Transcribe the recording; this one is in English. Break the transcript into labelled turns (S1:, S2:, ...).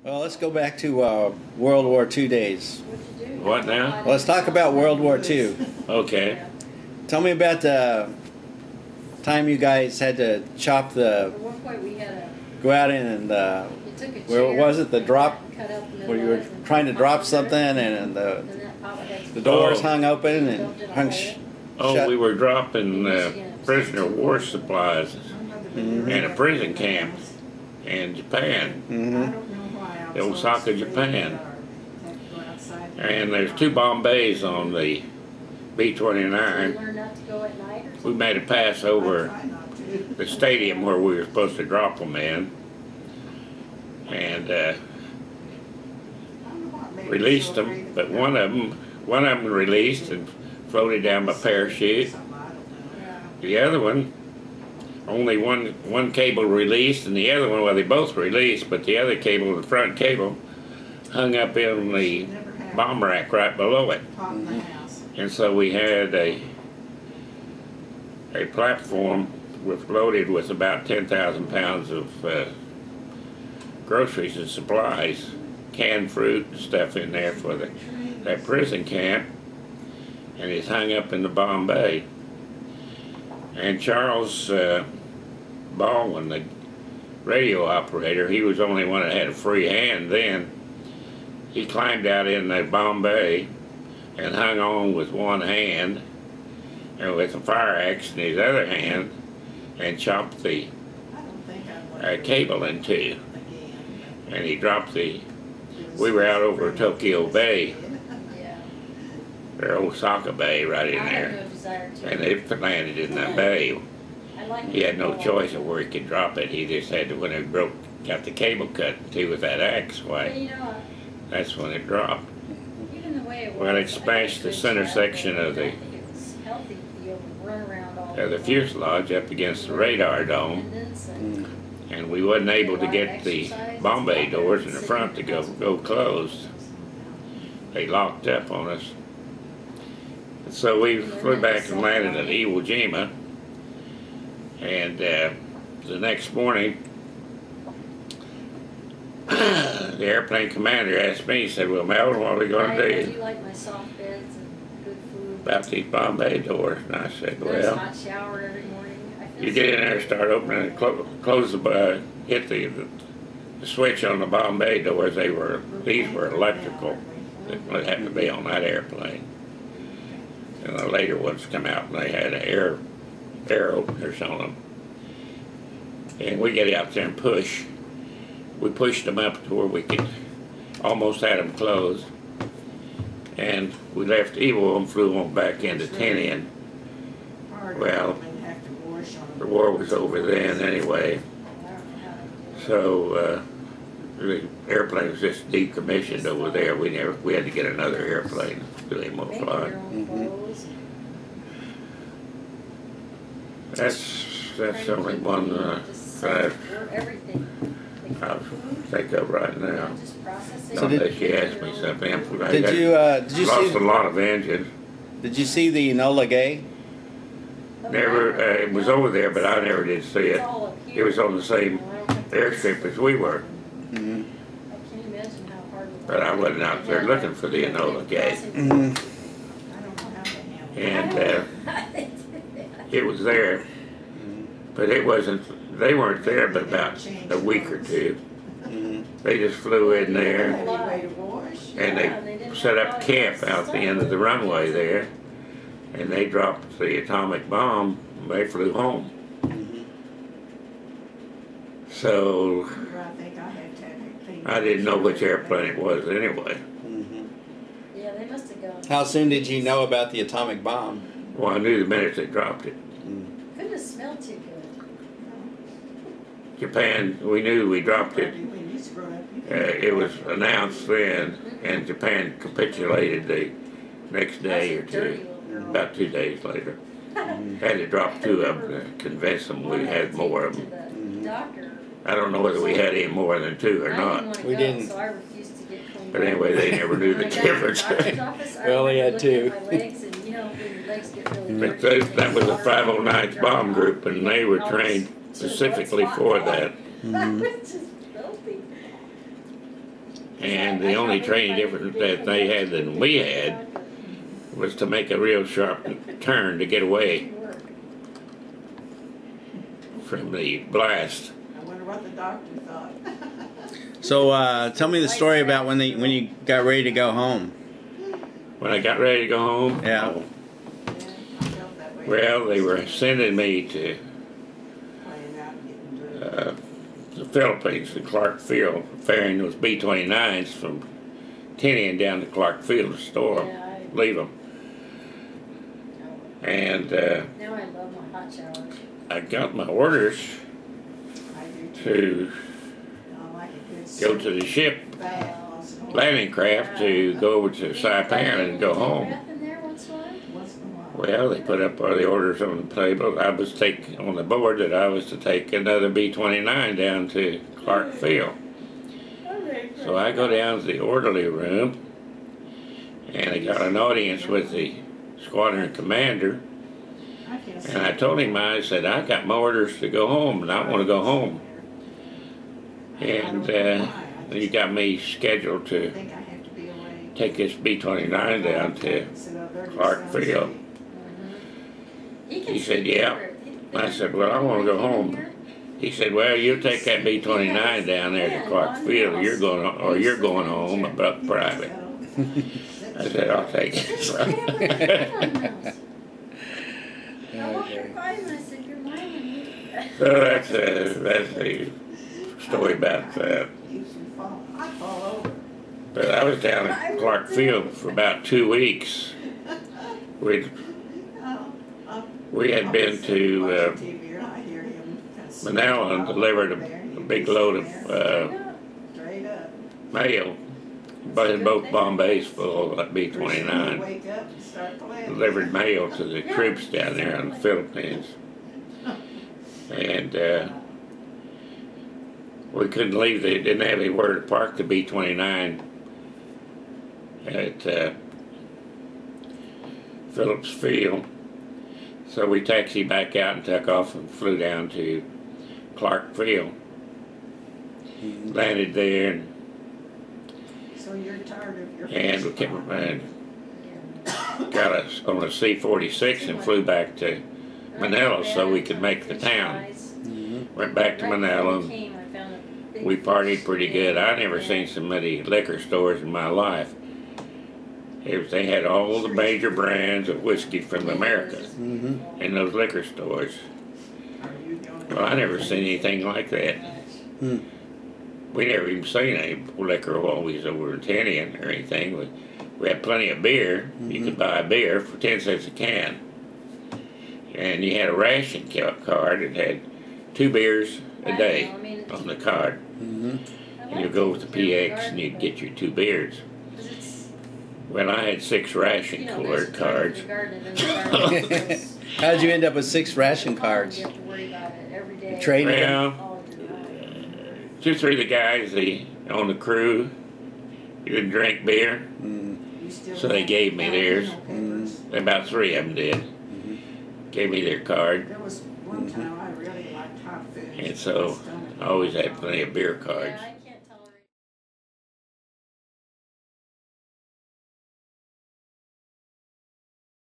S1: Well, let's go back to World War II days.
S2: What now?
S1: Let's talk about World War II.
S2: Okay.
S1: Tell me about the time you guys had to chop the,
S3: At one point we had a,
S1: go out in and,
S3: it took a
S1: where
S3: chair,
S1: was it, the drop,
S3: cut out the middle
S1: where you were
S3: of it and
S1: trying to
S3: pop
S1: drop
S3: it
S1: something
S3: there,
S1: and the
S3: and that pop it had
S1: doors
S2: Oh.
S1: hung open
S3: built
S1: and
S3: in a
S1: hung
S3: hole.
S2: Oh,
S1: shut.
S2: we were dropping prisoner of war supplies in a prison camp in Japan,
S1: Mm-hmm.
S2: Osaka, Japan. And there's 2 Bombays on the
S3: Did you
S2: B-29.
S3: learn not to go at night or
S2: We
S3: something?
S2: made a pass over the stadium where we were supposed to drop them in, and released them. But one of them released and floated down by parachute.
S3: Yeah.
S2: The other one, only one cable released, and the other one, well, they both released, but the other cable, the front cable, hung up in the bomb rack right below it. And so we had a platform loaded with about 10,000 pounds of groceries and supplies, canned fruit and stuff in there for that prison camp, and it's hung up in the bomb bay. And Charles Baldwin, the radio operator, he was the only one that had a free hand then. He climbed out in the bomb bay and hung on with one hand and with a fire axe in his other hand and chopped the cable in 2. And he dropped we were out over Tokyo Bay,
S3: Yeah.
S2: or Osaka Bay right in
S3: I had
S2: there.
S3: no desire to.
S2: And it landed in that bay.
S3: I like
S2: He had no
S3: to go
S2: choice
S3: out.
S2: of where he could drop it. He just had to, when it broke, got the cable cut in 2 with that axe,
S3: But
S2: why,
S3: you know,
S2: that's when it dropped.
S3: even the way it was.
S2: Well, it
S3: I think
S2: smashed the
S3: it's
S2: center
S3: good
S2: section
S3: stuff,
S2: of
S3: but I
S2: the
S3: think it was healthy to be able to run around all
S2: the
S3: day
S2: fuselage up against the radar dome,
S3: Independence and
S2: and we wasn't able to get the bomb bay doors in the front to go closed. They locked up on us. And so we flew back and landed at Iwo Jima, and the next morning the airplane commander asked me, he said, "Well, Melvin, what are we going
S3: I
S2: to
S3: do
S2: do
S3: like my soft beds and good food.
S2: about these bomb bay doors?" And I said,
S3: Nice
S2: "Well,
S3: hot shower every morning. I feel
S2: you get in there, start opening and close the hit the switch on the bomb bay doors. These were electrical. It happened to be on that airplane. And the later ones come out and they had air openers on them. And we get out there and push. We pushed them up to where we could almost had them closed. And we left Iwo and flew on back into Tinian. Well, the war was over then anyway. So the airplane was just decommissioned over there. We had to get another airplane to do any more
S3: Make your
S2: flying.
S3: own clothes.
S2: That's only one that
S3: Everything.
S2: I think of right now.
S3: Just process it.
S2: Not unless you ask me something. I
S1: Did you
S2: lost
S1: see
S2: a lot of engines.
S1: did you see the Enola Gay?
S2: Never, it was over there, but I never did see
S3: It's
S2: it.
S3: all up
S2: It
S3: here.
S2: was on the same airstrip as we were,
S1: Mm-hmm.
S3: I can't imagine how hard it
S2: but I
S3: was.
S2: wasn't out there looking for the Enola Gay.
S1: Mm-hmm.
S2: And it was there, but it wasn't. They weren't there but about a week or 2.
S1: Mm-hmm.
S2: They just flew in there and they set up camp out the end of the runway there, and they dropped the atomic bomb. And they flew home. So I didn't know which airplane it was anyway.
S1: Mm-hmm.
S3: Yeah, they must have gone.
S1: How soon did you know about the atomic bomb?
S2: Well, I knew the minute they dropped it.
S3: Couldn't have smelled too good.
S2: Japan, we knew we dropped it. It was announced then, and Japan capitulated the next day or 2, about 2 days later. Had to drop 2 of them to convince them we had more of them. I don't know whether we had any more than 2 or not.
S1: We didn't.
S3: So I refused to get cleaned
S2: But
S3: up.
S2: anyway, they never knew the
S3: When I got to the
S2: difference.
S3: doctor's office, I
S1: We only
S3: remember
S1: had
S3: looking
S1: 2.
S3: at my legs and, you know, when your legs get really
S2: But
S3: dirty,
S2: that was a 509th bomb group, and they were trained specifically for that.
S3: That was just filthy.
S2: And the only training difference that they had than we had was to make a real sharp turn to get away from the blast.
S4: I wonder what the doctor thought.
S1: So tell me the story about when you got ready to go home.
S2: When I got ready to go home,
S1: Yeah.
S4: Yeah, I felt that way.
S2: well, they were sending me to
S4: Playing out and getting drunk.
S2: the Philippines, to Clark Field, ferrying those B-29s from Tinian down to Clark Field to store them,
S3: Yeah,
S2: leave them. And
S3: now I love my hot showers.
S2: I got my orders
S4: I do too.
S2: to
S4: I like a good
S2: go to the ship
S4: bath.
S2: landing craft to go over to Saipan and go home.
S3: Breath in there once in a while?
S4: Once in a while.
S2: Well, they put up all the orders on the table. I was on the board that I was to take another B-29 down to Clark Field. So I go down to the orderly room, and I got an audience with the squadron commander.
S4: I can't
S2: And I told him, I said, I got my orders to go home, and I want to go home. And he got me scheduled
S4: I
S2: to
S4: think I have to be away.
S2: take this B-29 down to Clark Field. He said, yeah. I said, well, I want to go home. He said, well, you take that B-29 down there to Clark Field, you're going home, but private. I said, I'll take it.
S3: I walked her by and I said, you're mine.
S2: So that's the story about that.
S4: I fall over.
S2: But I was down at Clark Field for about 2 weeks. We had been to Manila and delivered a big load of mail, but both Bombays full of B-29. Delivered mail to the troops down there in the Philippines. And we couldn't leave. They didn't have anywhere to park the B-29 at Phillips Field. So we taxied back out and took off and flew down to Clark Field. Landed there and
S4: So you're tired of your
S2: we came and got us on a C-46 and flew back to Manila so we could make the town. Went back to Manila and we partied pretty good. I never seen so many liquor stores in my life. They had all the major brands of whiskey from America in those liquor stores. Well, I never seen anything like that. We never even seen any liquor while we was over in Tinian or anything. We had plenty of beer. You could buy beer for 10 cents a can. And you had a ration card that had 2 beers a day on the card. And you go with the PX and you'd get your 2 beers. Well, I had 6 ration cards.
S1: How'd you end up with 6 ration cards? Traded them?
S2: Well, 2 or 3 of the guys on the crew, they didn't drink beer, so they gave me theirs. About 3 of them did. Gave me their card.
S4: There was one time I really liked hot food.
S2: And so I always had plenty of beer cards.
S3: Yeah,